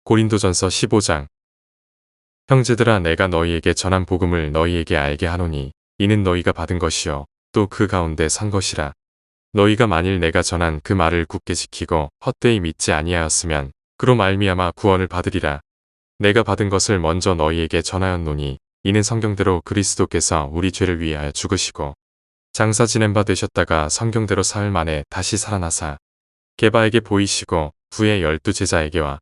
고린도전서 15장. 형제들아, 내가 너희에게 전한 복음을 너희에게 알게 하노니 이는 너희가 받은 것이요 또 그 가운데 선 것이라. 너희가 만일 내가 전한 그 말을 굳게 지키고 헛되이 믿지 아니하였으면 그로 말미암아 구원을 받으리라. 내가 받은 것을 먼저 너희에게 전하였노니 이는 성경대로 그리스도께서 우리 죄를 위하여 죽으시고 장사 지낸 바 되셨다가 성경대로 사흘 만에 다시 살아나사 게바에게 보이시고 후에 12 제자에게와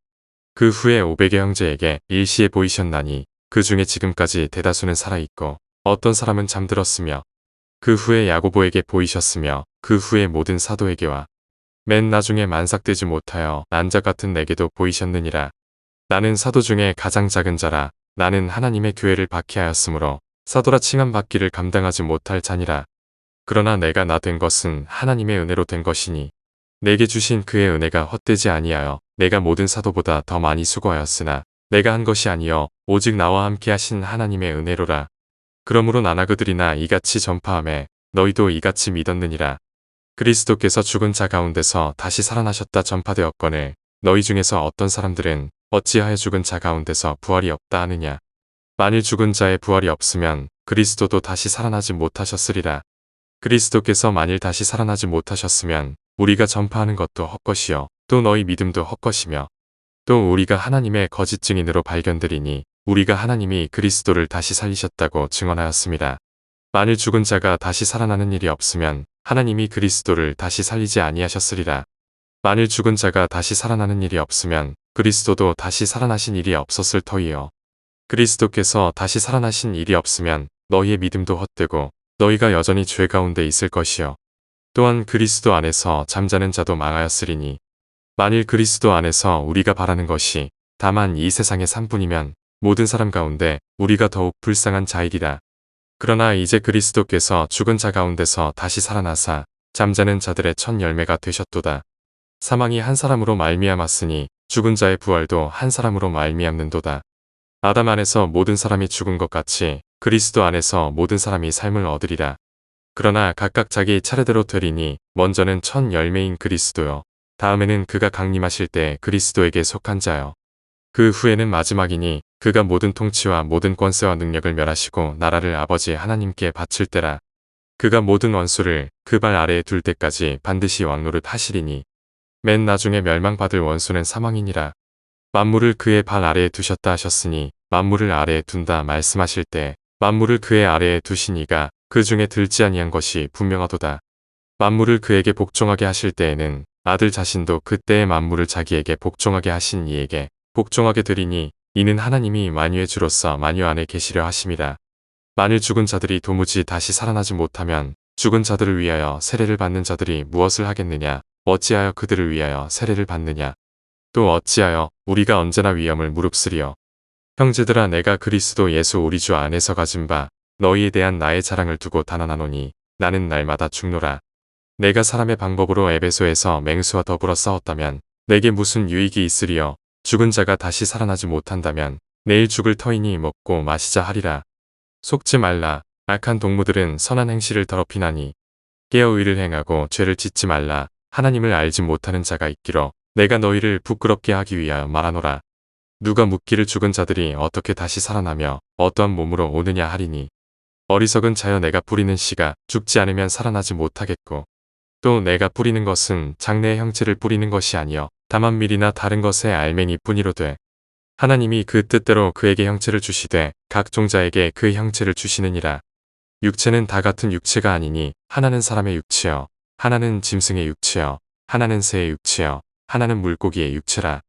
그 후에 500의 형제에게 일시에 보이셨나니 그 중에 지금까지 대다수는 살아있고 어떤 사람은 잠들었으며 그 후에 야고보에게 보이셨으며 그 후에 모든 사도에게와 맨 나중에 만삭되지 못하여 난자 같은 내게도 보이셨느니라. 나는 사도 중에 가장 작은 자라. 나는 하나님의 교회를 박해하였으므로 사도라 칭함 받기를 감당하지 못할 자니라. 그러나 내가 나 된 것은 하나님의 은혜로 된 것이니 내게 주신 그의 은혜가 헛되지 아니하여 내가 모든 사도보다 더 많이 수고하였으나 내가 한 것이 아니여 오직 나와 함께 하신 하나님의 은혜로라. 그러므로 나나 그들이나 이같이 전파하매 너희도 이같이 믿었느니라. 그리스도께서 죽은 자 가운데서 다시 살아나셨다 전파되었거늘 너희 중에서 어떤 사람들은 어찌하여 죽은 자 가운데서 부활이 없다 하느냐. 만일 죽은 자의 부활이 없으면 그리스도도 다시 살아나지 못하셨으리라. 그리스도께서 만일 다시 살아나지 못하셨으면 우리가 전파하는 것도 헛것이요 또 너희 믿음도 헛것이며 또 우리가 하나님의 거짓 증인으로 발견되리니 우리가 하나님이 그리스도를 다시 살리셨다고 증언하였습니다. 만일 죽은 자가 다시 살아나는 일이 없으면 하나님이 그리스도를 다시 살리지 아니하셨으리라. 만일 죽은 자가 다시 살아나는 일이 없으면 그리스도도 다시 살아나신 일이 없었을 터이요. 그리스도께서 다시 살아나신 일이 없으면 너희의 믿음도 헛되고 너희가 여전히 죄 가운데 있을 것이요. 또한 그리스도 안에서 잠자는 자도 망하였으리니 만일 그리스도 안에서 우리가 바라는 것이 다만 이 세상의 삶뿐이면 모든 사람 가운데 우리가 더욱 불쌍한 자이리라. 그러나 이제 그리스도께서 죽은 자 가운데서 다시 살아나사 잠자는 자들의 첫 열매가 되셨도다. 사망이 한 사람으로 말미암았으니 죽은 자의 부활도 한 사람으로 말미암는도다. 아담 안에서 모든 사람이 죽은 것 같이 그리스도 안에서 모든 사람이 삶을 얻으리라. 그러나 각각 자기 차례대로 되리니 먼저는 첫 열매인 그리스도요 다음에는 그가 강림하실 때 그리스도에게 속한 자요 그 후에는 마지막이니 그가 모든 통치와 모든 권세와 능력을 멸하시고 나라를 아버지 하나님께 바칠 때라. 그가 모든 원수를 그 발 아래에 둘 때까지 반드시 왕노릇 하시리니 맨 나중에 멸망받을 원수는 사망이니라. 만물을 그의 발 아래에 두셨다 하셨으니 만물을 아래에 둔다 말씀하실 때 만물을 그의 아래에 두신 이가 그 중에 들지 아니한 것이 분명하도다. 만물을 그에게 복종하게 하실 때에는 아들 자신도 그때의 만물을 자기에게 복종하게 하신 이에게 복종하게 되리니 이는 하나님이 만유의 주로서 만유 안에 계시려 하심이라. 만일 죽은 자들이 도무지 다시 살아나지 못하면 죽은 자들을 위하여 세례를 받는 자들이 무엇을 하겠느냐. 어찌하여 그들을 위하여 세례를 받느냐. 또 어찌하여 우리가 언제나 위험을 무릅쓰리요. 형제들아, 내가 그리스도 예수 우리 주 안에서 가진 바 너희에 대한 나의 자랑을 두고 단언하노니 나는 날마다 죽노라. 내가 사람의 방법으로 에베소에서 맹수와 더불어 싸웠다면 내게 무슨 유익이 있으리요. 죽은 자가 다시 살아나지 못한다면 내일 죽을 터이니 먹고 마시자 하리라. 속지 말라. 악한 동무들은 선한 행실을 더럽히나니 깨어 의를 행하고 죄를 짓지 말라. 하나님을 알지 못하는 자가 있기로 내가 너희를 부끄럽게 하기 위하여 말하노라. 누가 묻기를 죽은 자들이 어떻게 다시 살아나며 어떠한 몸으로 오느냐 하리니 어리석은 자여, 내가 뿌리는 씨가 죽지 않으면 살아나지 못하겠고 또 내가 뿌리는 것은 장래의 형체를 뿌리는 것이 아니여 다만 밀이나 다른 것의 알맹이 뿐이로되 하나님이 그 뜻대로 그에게 형체를 주시되 각 종자에게 그 형체를 주시느니라. 육체는 다 같은 육체가 아니니 하나는 사람의 육체여 하나는 짐승의 육체여 하나는 새의 육체여 하나는 물고기의 육체라.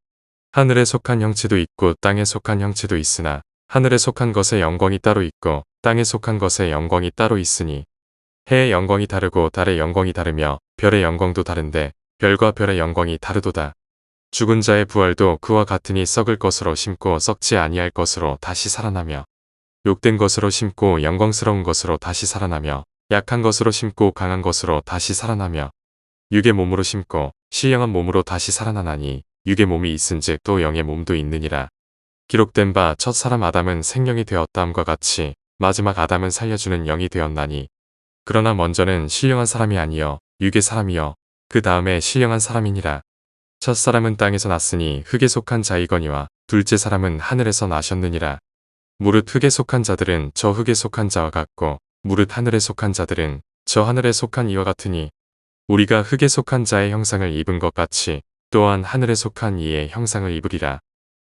하늘에 속한 형체도 있고 땅에 속한 형체도 있으나 하늘에 속한 것의 영광이 따로 있고 땅에 속한 것의 영광이 따로 있으니 해의 영광이 다르고 달의 영광이 다르며 별의 영광도 다른데 별과 별의 영광이 다르도다. 죽은 자의 부활도 그와 같으니 썩을 것으로 심고 썩지 아니할 것으로 다시 살아나며 욕된 것으로 심고 영광스러운 것으로 다시 살아나며 약한 것으로 심고 강한 것으로 다시 살아나며 육의 몸으로 심고 신령한 몸으로 다시 살아나나니 육의 몸이 있은즉 또 영의 몸도 있느니라. 기록된 바 첫 사람 아담은 생명이 되었다함과 같이 마지막 아담은 살려주는 영이 되었나니 그러나 먼저는 신령한 사람이 아니여 육의 사람이여 그 다음에 신령한 사람이니라. 첫 사람은 땅에서 났으니 흙에 속한 자이거니와 둘째 사람은 하늘에서 나셨느니라. 무릇 흙에 속한 자들은 저 흙에 속한 자와 같고 무릇 하늘에 속한 자들은 저 하늘에 속한 이와 같으니 우리가 흙에 속한 자의 형상을 입은 것 같이 또한 하늘에 속한 이의 형상을 입으리라.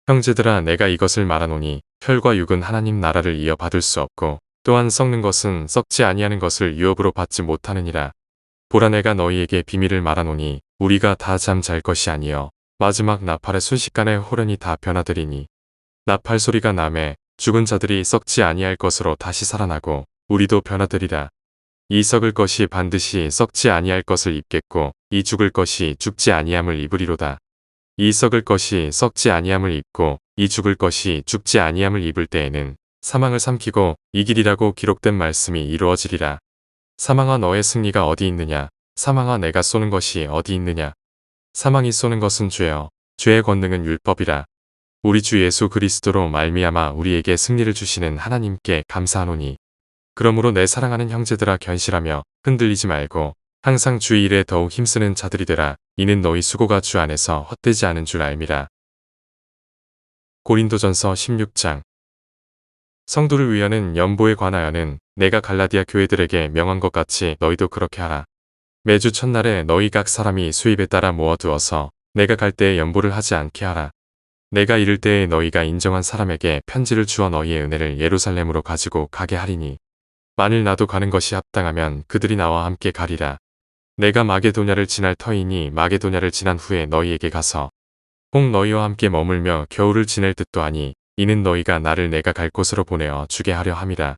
형제들아 내가 이것을 말하노니 혈과 육은 하나님 나라를 이어받을 수 없고 또한 썩는 것은 썩지 아니하는 것을 유업으로 받지 못하느니라. 보라 내가 너희에게 비밀을 말하노니 우리가 다 잠 잘 것이 아니여 마지막 나팔의 순식간에 호련히 다 변화되리니 나팔 소리가 나매 죽은 자들이 썩지 아니할 것으로 다시 살아나고 우리도 변화되리라. 이 썩을 것이 반드시 썩지 아니할 것을 입겠고 이 죽을 것이 죽지 아니함을 입으리로다. 이 썩을 것이 썩지 아니함을 입고 이 죽을 것이 죽지 아니함을 입을 때에는 사망을 삼키고 이기리라고 기록된 말씀이 이루어지리라. 사망아 너의 승리가 어디 있느냐? 사망아 내가 쏘는 것이 어디 있느냐? 사망이 쏘는 것은 죄여 죄의 권능은 율법이라. 우리 주 예수 그리스도로 말미암아 우리에게 승리를 주시는 하나님께 감사하노니 그러므로 내 사랑하는 형제들아 견실하며 흔들리지 말고 항상 주의 일에 더욱 힘쓰는 자들이 되라. 이는 너희 수고가 주 안에서 헛되지 않은 줄 알미라. 고린도전서 16장. 성도를 위하는 연보에 관하여는 내가 갈라디아 교회들에게 명한 것 같이 너희도 그렇게 하라. 매주 첫날에 너희 각 사람이 수입에 따라 모아두어서 내가 갈 때에 연보를 하지 않게 하라. 내가 이를 때에 너희가 인정한 사람에게 편지를 주어 너희의 은혜를 예루살렘으로 가지고 가게 하리니 만일 나도 가는 것이 합당하면 그들이 나와 함께 가리라. 내가 마게도냐를 지날 터이니 마게도냐를 지난 후에 너희에게 가서 꼭 너희와 함께 머물며 겨울을 지낼 듯도 하니 이는 너희가 나를 내가 갈 곳으로 보내어 주게 하려 함이라.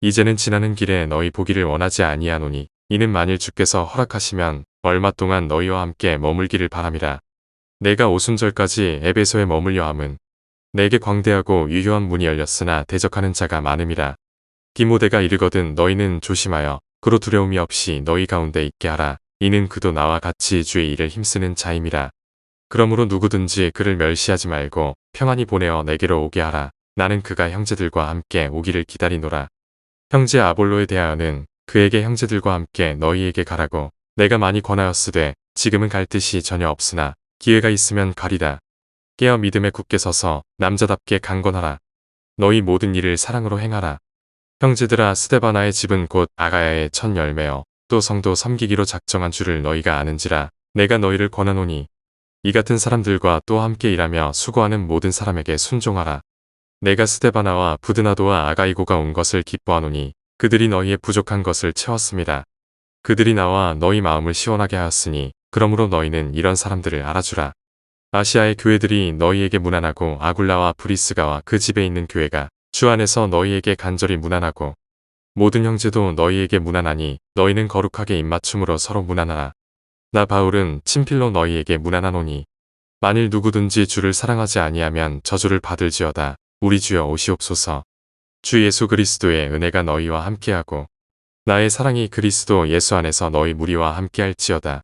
이제는 지나는 길에 너희 보기를 원하지 아니하노니 이는 만일 주께서 허락하시면 얼마 동안 너희와 함께 머물기를 바람이라. 내가 오순절까지 에베소에 머물려 함은 내게 광대하고 유효한 문이 열렸으나 대적하는 자가 많음이라. 디모데가 이르거든 너희는 조심하여 그로 두려움이 없이 너희 가운데 있게 하라. 이는 그도 나와 같이 주의 일을 힘쓰는 자임이라. 그러므로 누구든지 그를 멸시하지 말고 평안히 보내어 내게로 오게 하라. 나는 그가 형제들과 함께 오기를 기다리노라. 형제 아볼로에 대하여는 그에게 형제들과 함께 너희에게 가라고 내가 많이 권하였으되 지금은 갈 뜻이 전혀 없으나 기회가 있으면 가리라. 깨어 믿음에 굳게 서서 남자답게 강건하라. 너희 모든 일을 사랑으로 행하라. 형제들아 스데바나의 집은 곧 아가야의 첫 열매여 또 성도 섬기기로 작정한 줄을 너희가 아는지라. 내가 너희를 권하노니 이 같은 사람들과 또 함께 일하며 수고하는 모든 사람에게 순종하라. 내가 스데바나와 부드나도와 아가이고가 온 것을 기뻐하노니 그들이 너희의 부족한 것을 채웠습니다. 그들이 나와 너희 마음을 시원하게 하였으니 그러므로 너희는 이런 사람들을 알아주라. 아시아의 교회들이 너희에게 문안하고 아굴라와 브리스가와 그 집에 있는 교회가 주 안에서 너희에게 간절히 문안하고 모든 형제도 너희에게 문안하니 너희는 거룩하게 입맞춤으로 서로 문안하라. 나 바울은 친필로 너희에게 문안하노니 만일 누구든지 주를 사랑하지 아니하면 저주를 받을지어다. 우리 주여 오시옵소서. 주 예수 그리스도의 은혜가 너희와 함께하고 나의 사랑이 그리스도 예수 안에서 너희 무리와 함께할지어다.